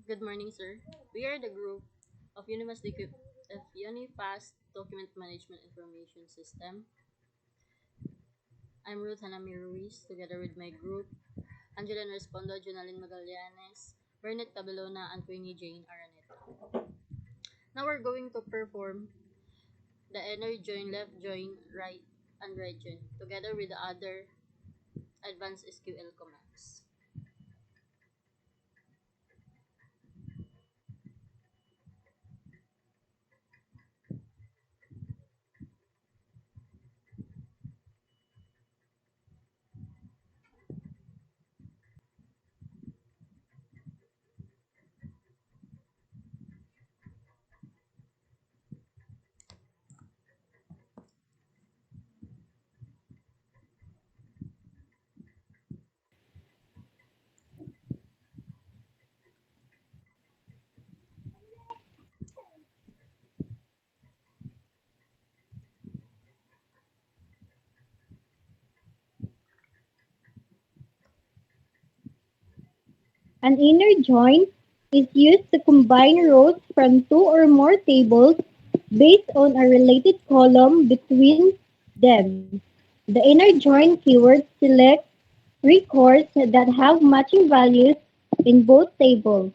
Good morning, sir. We are the group of Unifast Document Management Information System. I'm Ruth Hanami Ruiz, together with my group, Angela and RESPONDO, Junalyn Magallanes, Bernette CABILONA, and Queenie Jane ARANETA. Now we're going to perform the inner join, left join, right and right join, together with the other advanced SQL commands. An inner join is used to combine rows from two or more tables based on a related column between them. The inner join keyword selects records that have matching values in both tables.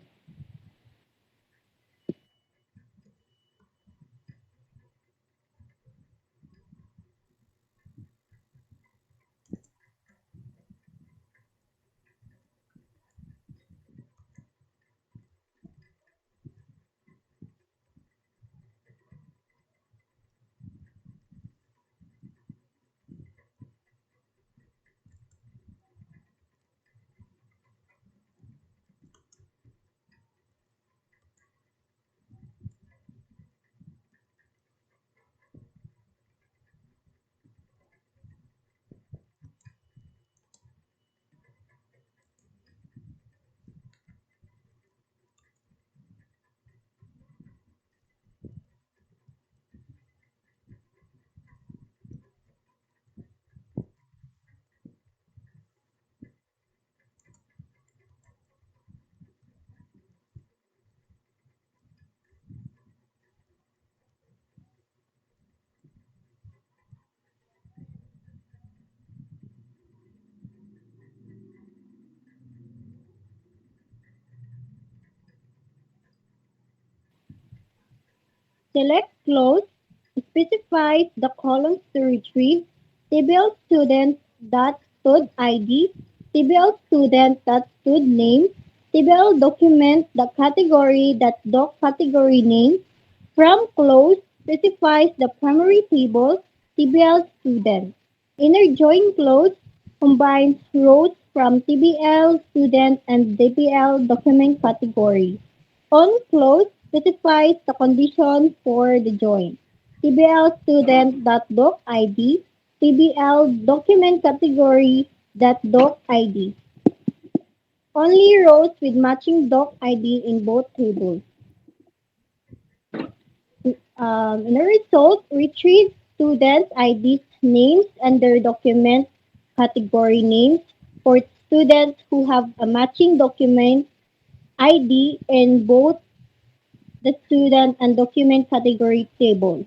Select close specifies the columns to retrieve tbl student.stud_id, tbl student.stud_name, tbl document the category.doc category name. From close specifies the primary table tbl student. Inner join close combines rows from tbl student and tbl document category. On close specifies the condition for the join. TBL student.doc ID, TBL document category .doc ID. Only rows with matching doc ID in both tables. In the result, retrieve students' IDs names and their document category names for students who have a matching document ID in both the student and document category tables.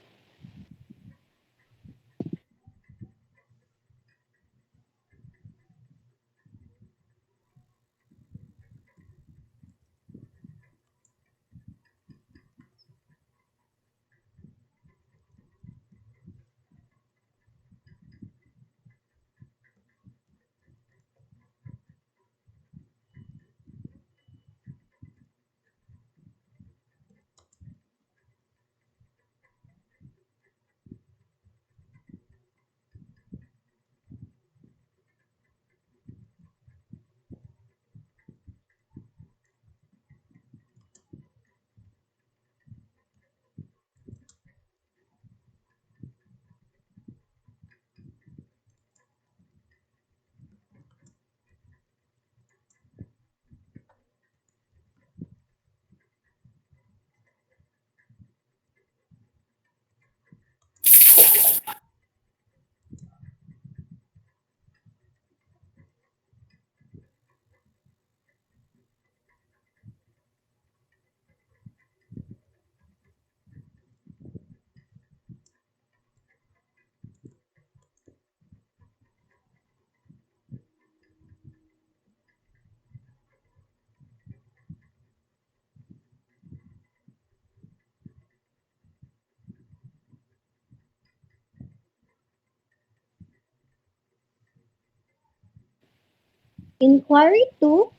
Inquiry 2.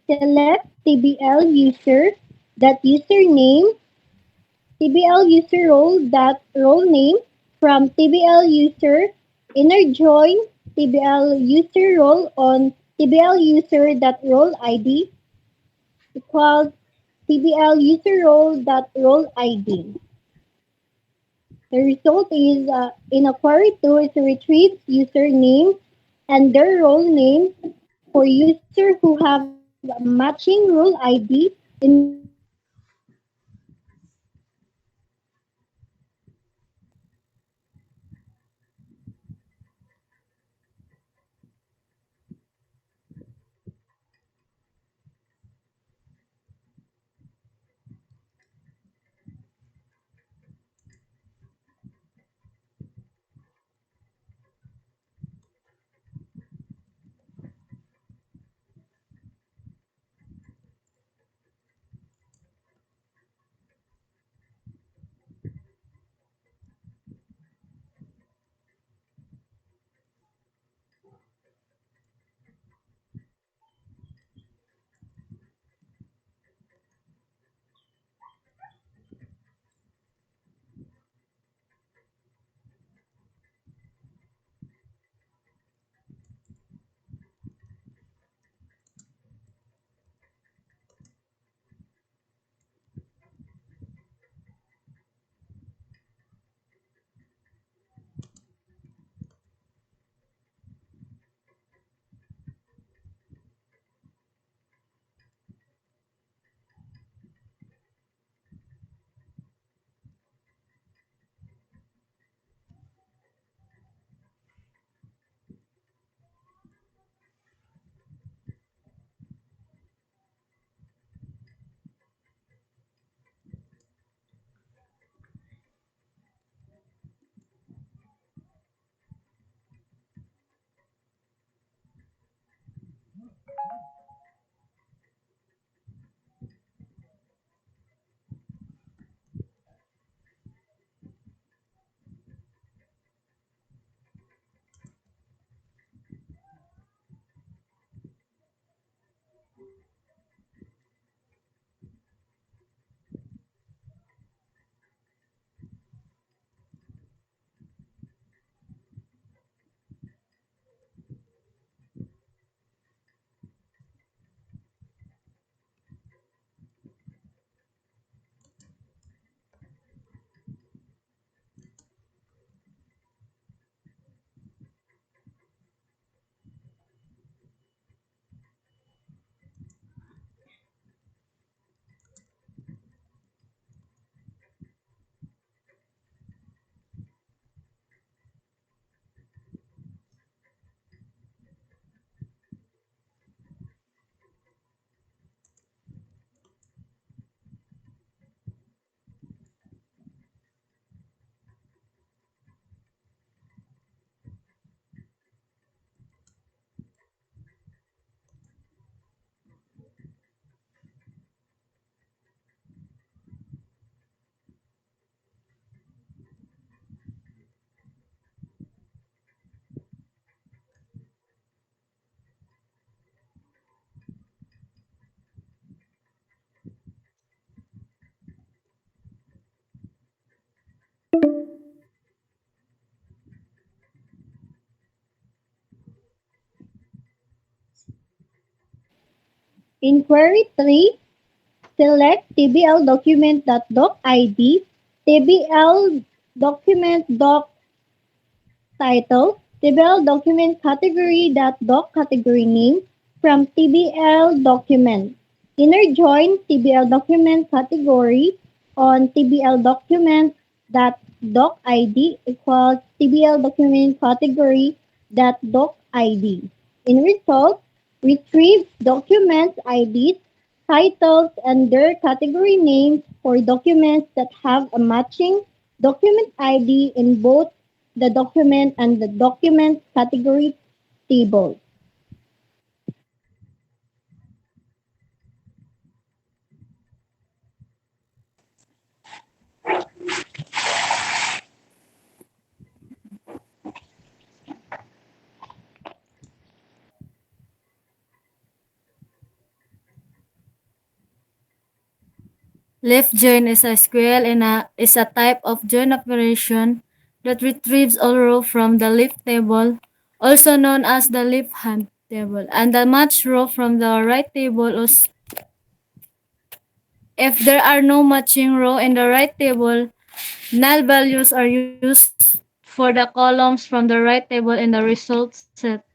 Select TBL user that username TBL user role that role name from TBL user inner join TBL user role on TBL user that role ID equals TBL user role that role ID. The result is in a query 2 is retrieves username and their role name for user who have a matching role ID in both the document and the document category table. In query 3, select tbl.document.docid, tbl document title, tbl document category doc category name from tbl document. Inner join tbl document category on tbl document doc id equals tbl document category doc id. In result, retrieve documents IDs, titles, and their category names for documents that have a matching document ID in both the document and the document category table. Left join is a SQL and is a type of join operation that retrieves all row from the left table, also known as the left hand table, and the match row from the right table. If there are no matching row in the right table, null values are used for the columns from the right table in the result set.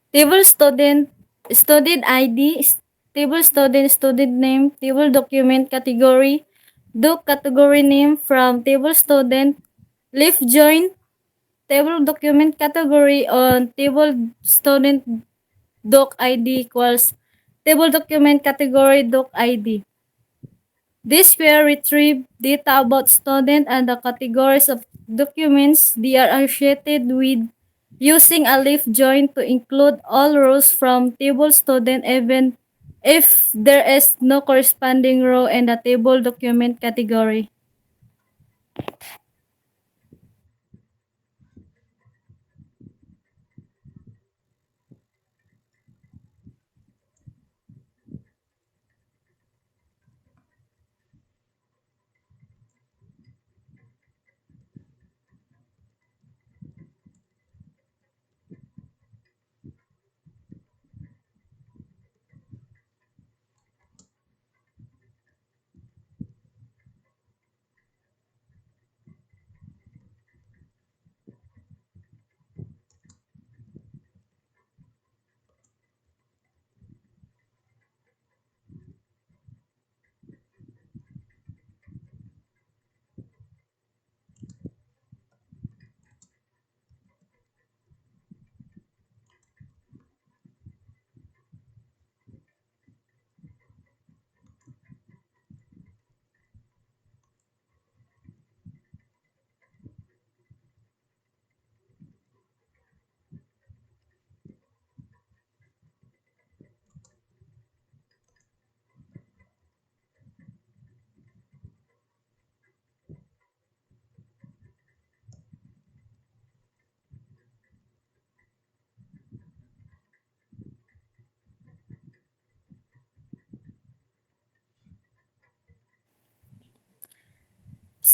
Table student ID, table student name, table document category, doc category name from table student, leaf join, table document category on table student doc ID equals table document category doc ID. This will retrieve data about student and the categories of documents they are associated with using a leaf join to include all rows from table student even if there is no corresponding row in the table document category.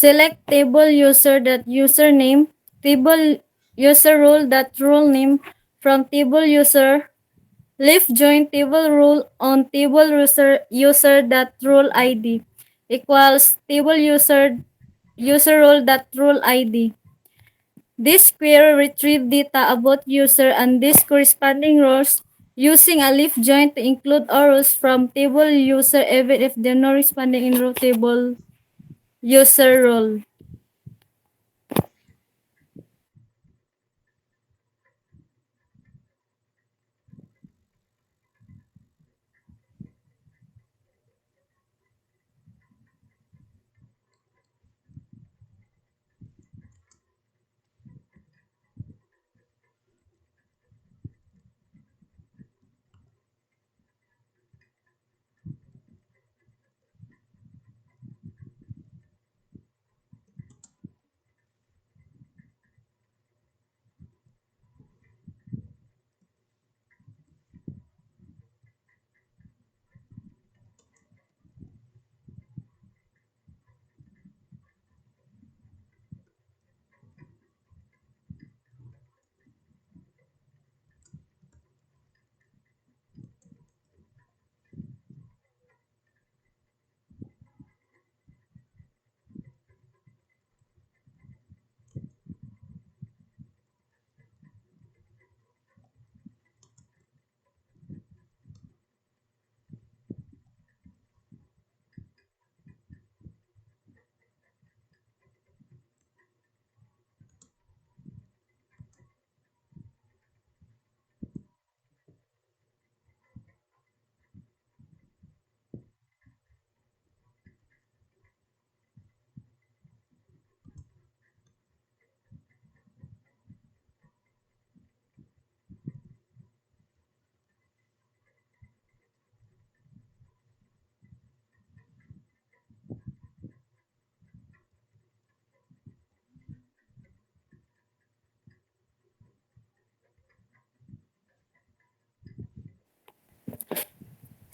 Select table user that username, table user role that role name from table user. Leave join table rule on table user that rule ID equals table user role that rule ID. This query retrieve data about user and these corresponding roles using a leaf join to include all rows from table user even if they're not responding in row table user role.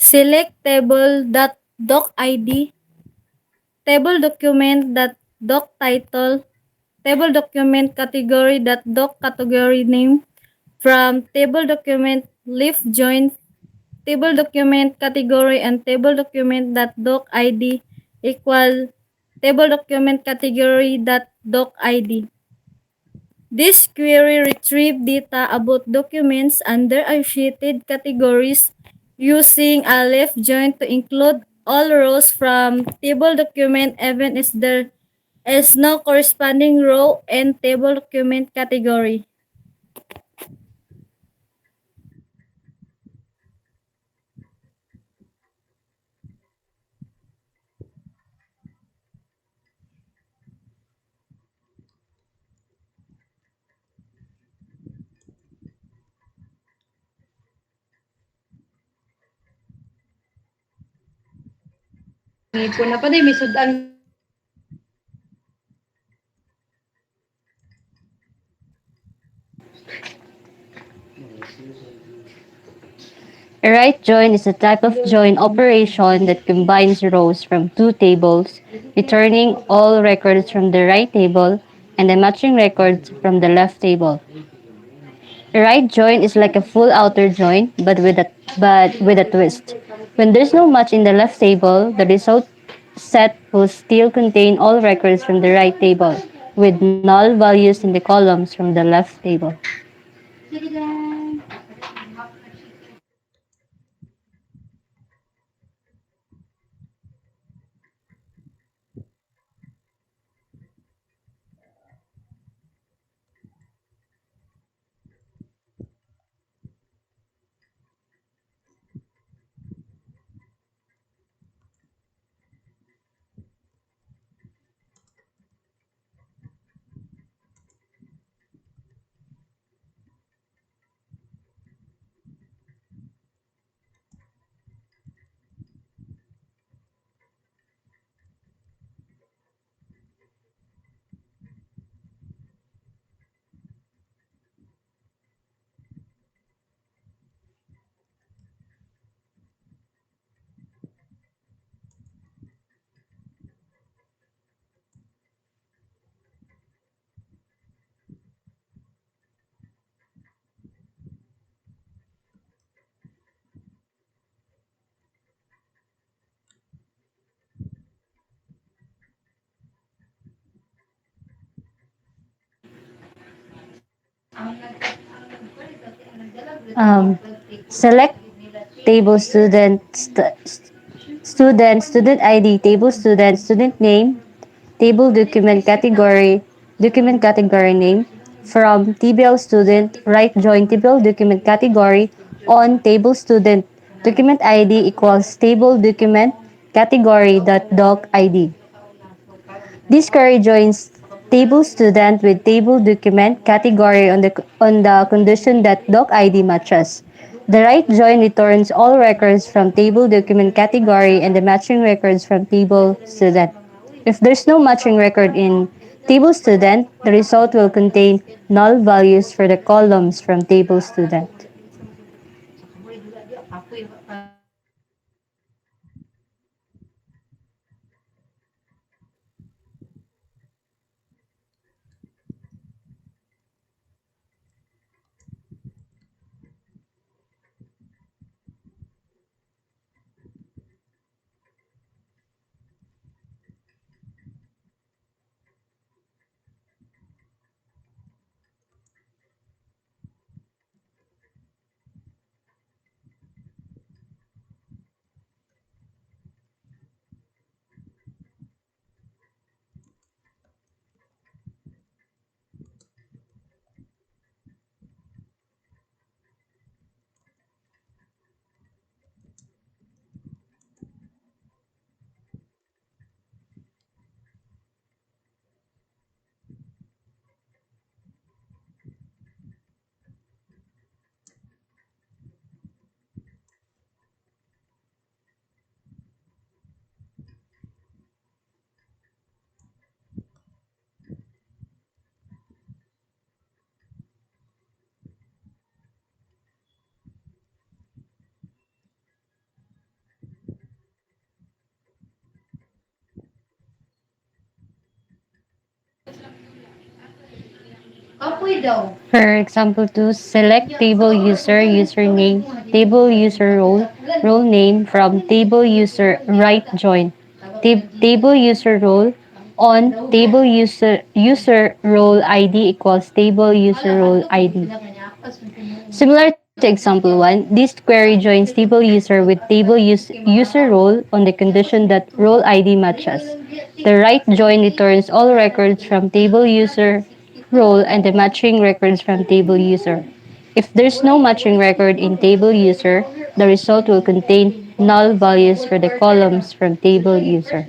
Select table.docid, table document.doc title, table document category.doc category name from table document leaf join table document category and table document.doc id equal table document category.doc id. This query retrieve data about documents under associated categories using a left join to include all rows from table document even if there is no corresponding row and table document category. Ipon na pa day, may sudan. A right join is a type of join operation that combines rows from two tables, returning all records from the right table and the matching records from the left table. A right join is like a full outer join, but with a twist. When there's no match in the left table, the result set will still contain all records from the right table, with null values in the columns from the left table. Um, Select table student ID, table student name, table document category name from TBL student, right join TBL document category on table student, document ID equals table document category dot doc ID. This query joins table student with table document category on the condition that doc ID matches. The right join returns all records from table document category and the matching records from table student. If there's no matching record in table student, the result will contain null values for the columns from table student. For example, to select table user username, table user role name from table user right join, table user role on table user role ID equals table user role ID. Similar to example 1, this query joins table user with user role on the condition that role ID matches. The right join returns all records from table user role and the matching records from table user. If there's no matching record in table user, the result will contain null values for the columns from table user.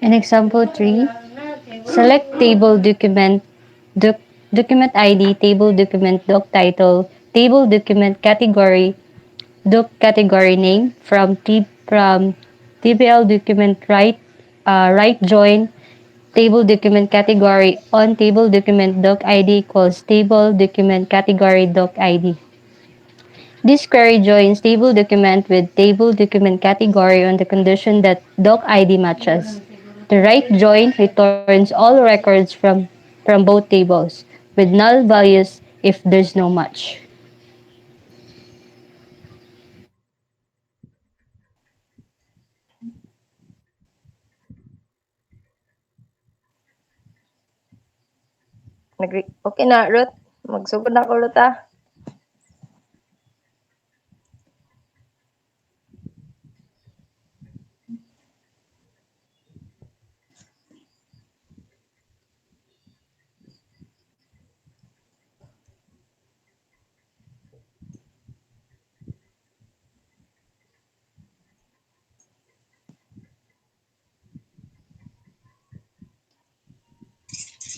In example 3, select table document ID, table document doc title, table document category, doc category name from TBL document right join table document category on table document doc ID equals table document category doc ID. This query joins table document with table document category on the condition that doc ID matches. The right join returns all records from both tables, with null values if there's no match. Okay na, Ruth. Magsugod na ko, Ruth, ah.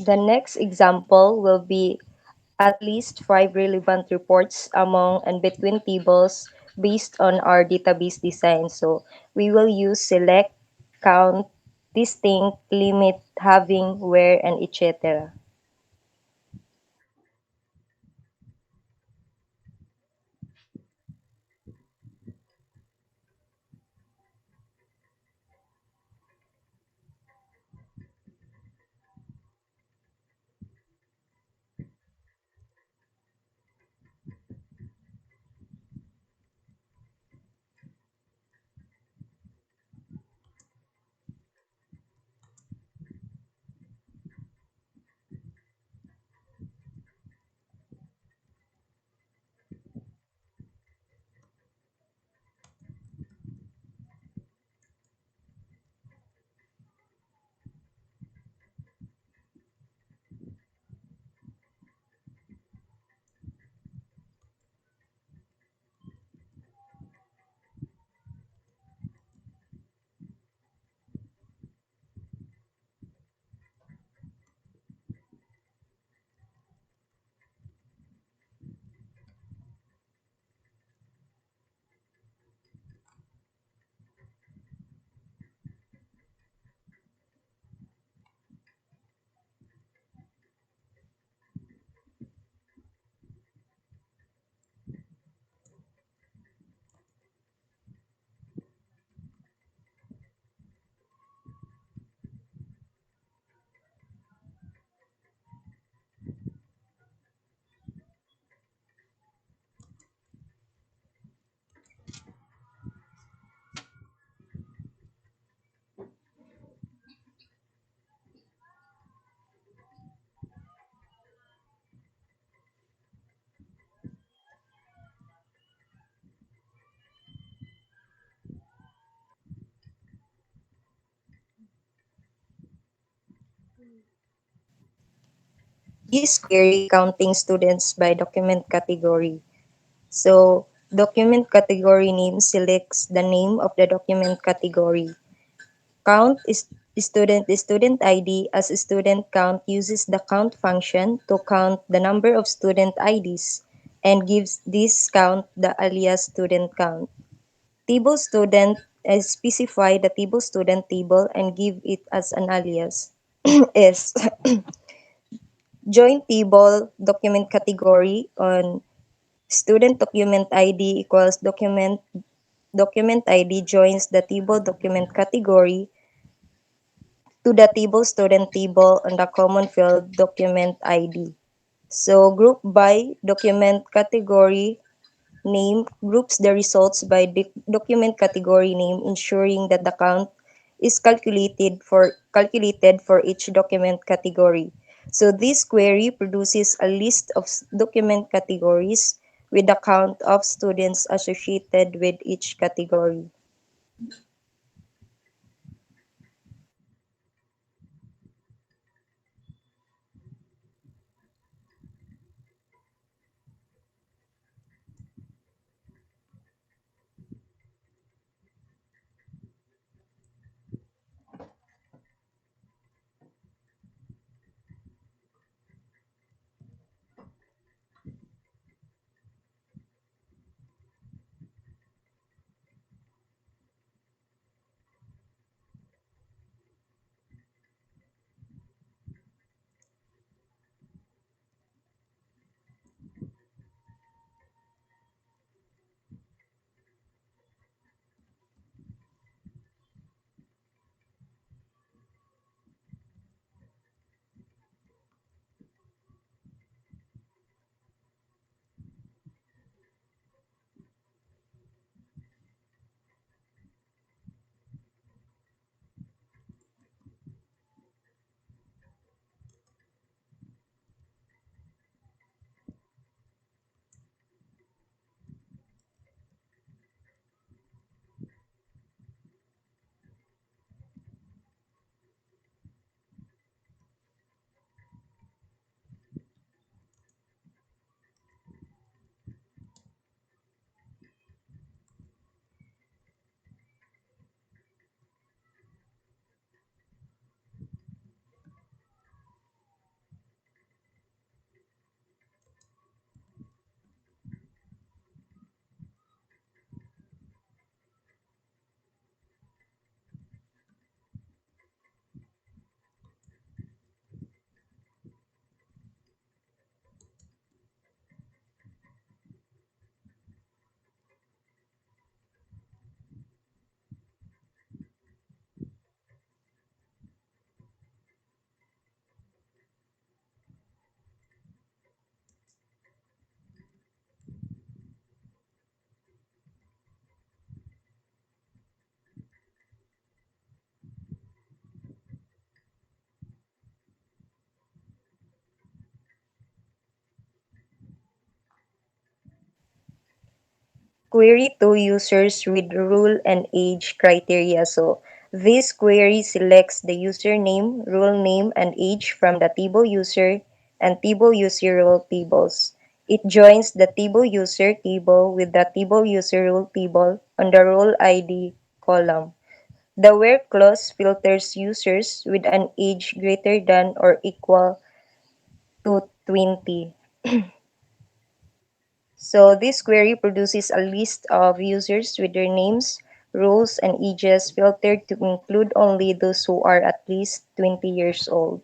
The next example will be at least 5 relevant reports among and between tables based on our database design. So we will use select, count, distinct, limit, having, where, and etc. This query counting students by document category. So document category name selects the name of the document category. Count is student ID as student count uses the count function to count the number of student IDs and gives this count the alias student count. Table student specify the table student table and give it as an alias. is join table document category on student document ID equals document ID joins the table document category to the table student table on the common field document ID. So group by document category name groups the results by document category name, ensuring that the count is calculated for each document category. So this query produces a list of document categories with the count of students associated with each category. query to users with rule and age criteria. So this query selects the username, rule name, and age from the table user and table user role tables. It joins the table user table with the table user role table on the role ID column. The where clause filters users with an age greater than or equal to 20. So this query produces a list of users with their names, roles, and ages filtered to include only those who are at least 20 years old.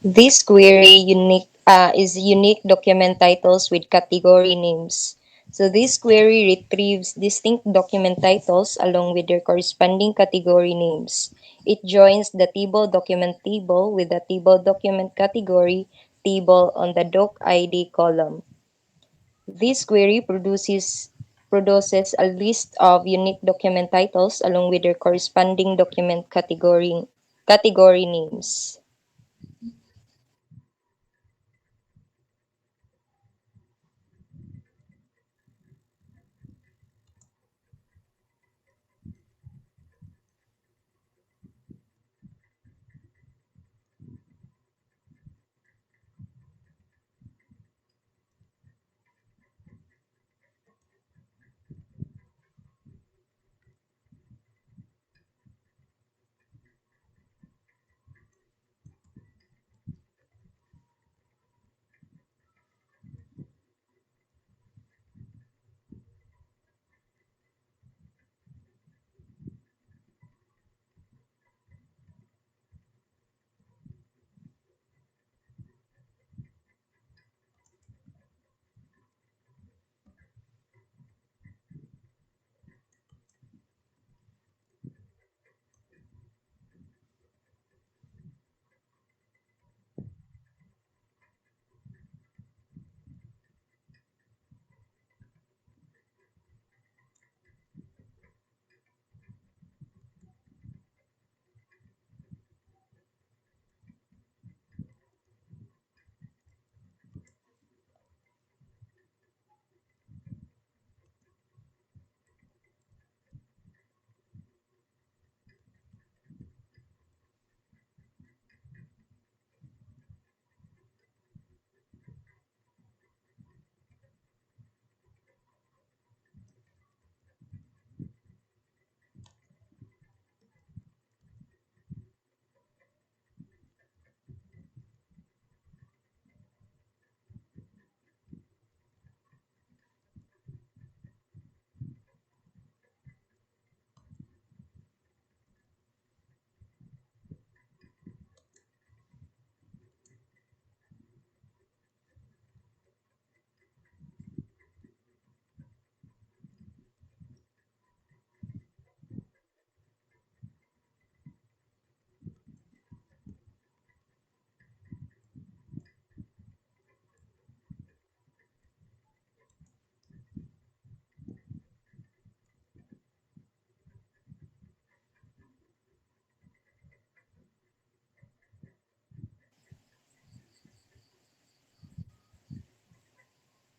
This query is unique document titles with category names. So this query retrieves distinct document titles along with their corresponding category names. It joins the table document table with the table document category table on the doc ID column. This query produces a list of unique document titles along with their corresponding document category names.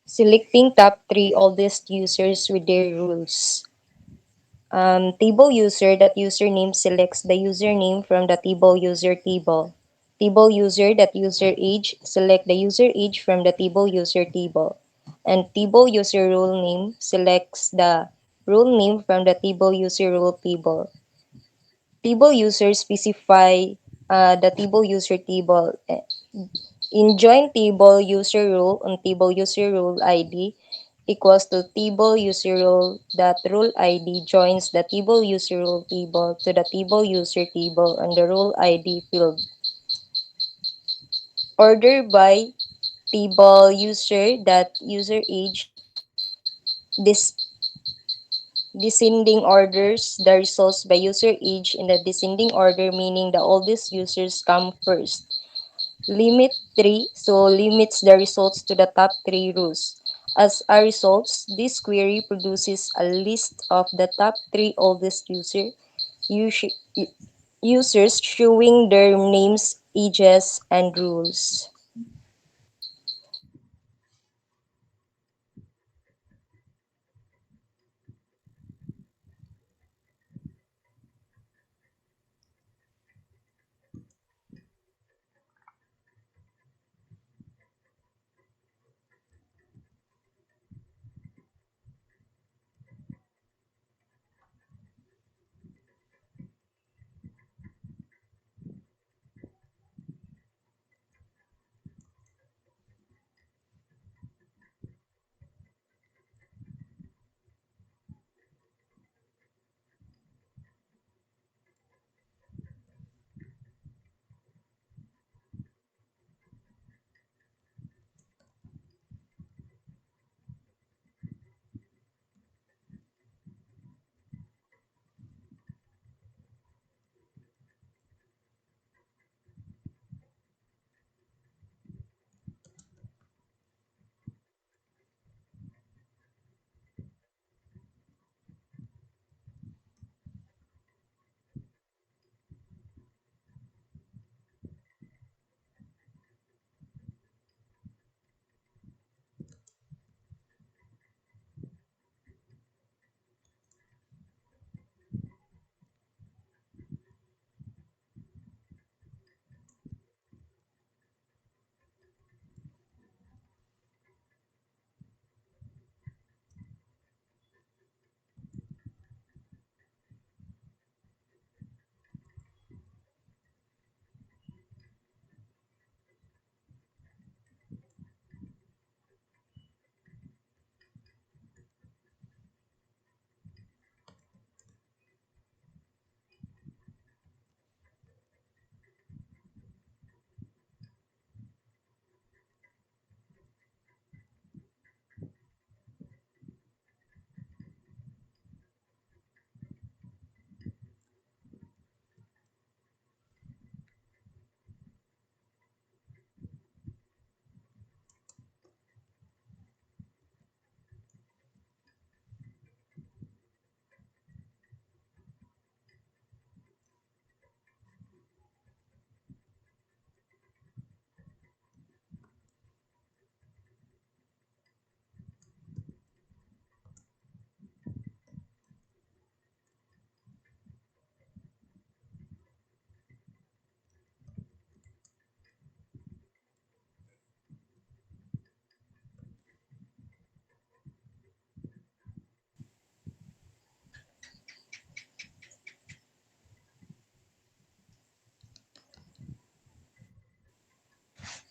Selecting top 3 oldest users with their rules. Table user, that username selects the username from the table user table. Table user, that user age, select the user age from the table user table. And table user role name selects the role name from the table user role table. Table user specify the table user table. In join table user role on table user role ID equals to table user role dot role ID joins the table user role table to the table user table on the role ID field. Order by table user dot user age this descending orders the results by user age in the descending order, meaning the oldest users come first. Limit 3, so limits the results to the top 3 rows. As a result, this query produces a list of the top 3 oldest users showing their names, ages, and rules.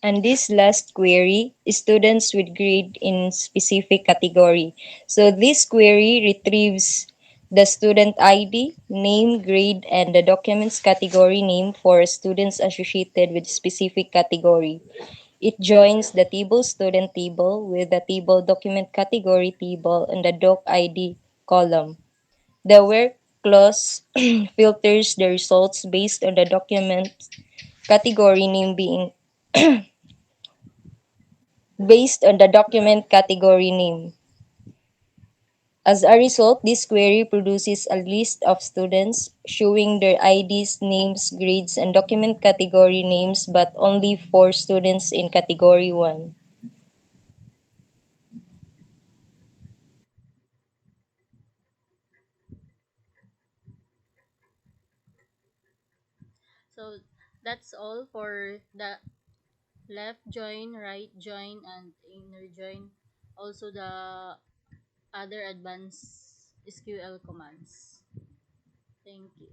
And this last query, students with grade in specific category. So this query retrieves the student ID, name, grade, and the documents category name for students associated with specific category. It joins the table student table with the table document category table and the doc ID column. The where clause filters the results based on the document category name being based on the document category name. As a result, this query produces a list of students showing their IDs, names, grades, and document category names, but only for students in category 1. So that's all for the left join, right join, and inner join. Also the other advanced SQL commands. Thank you.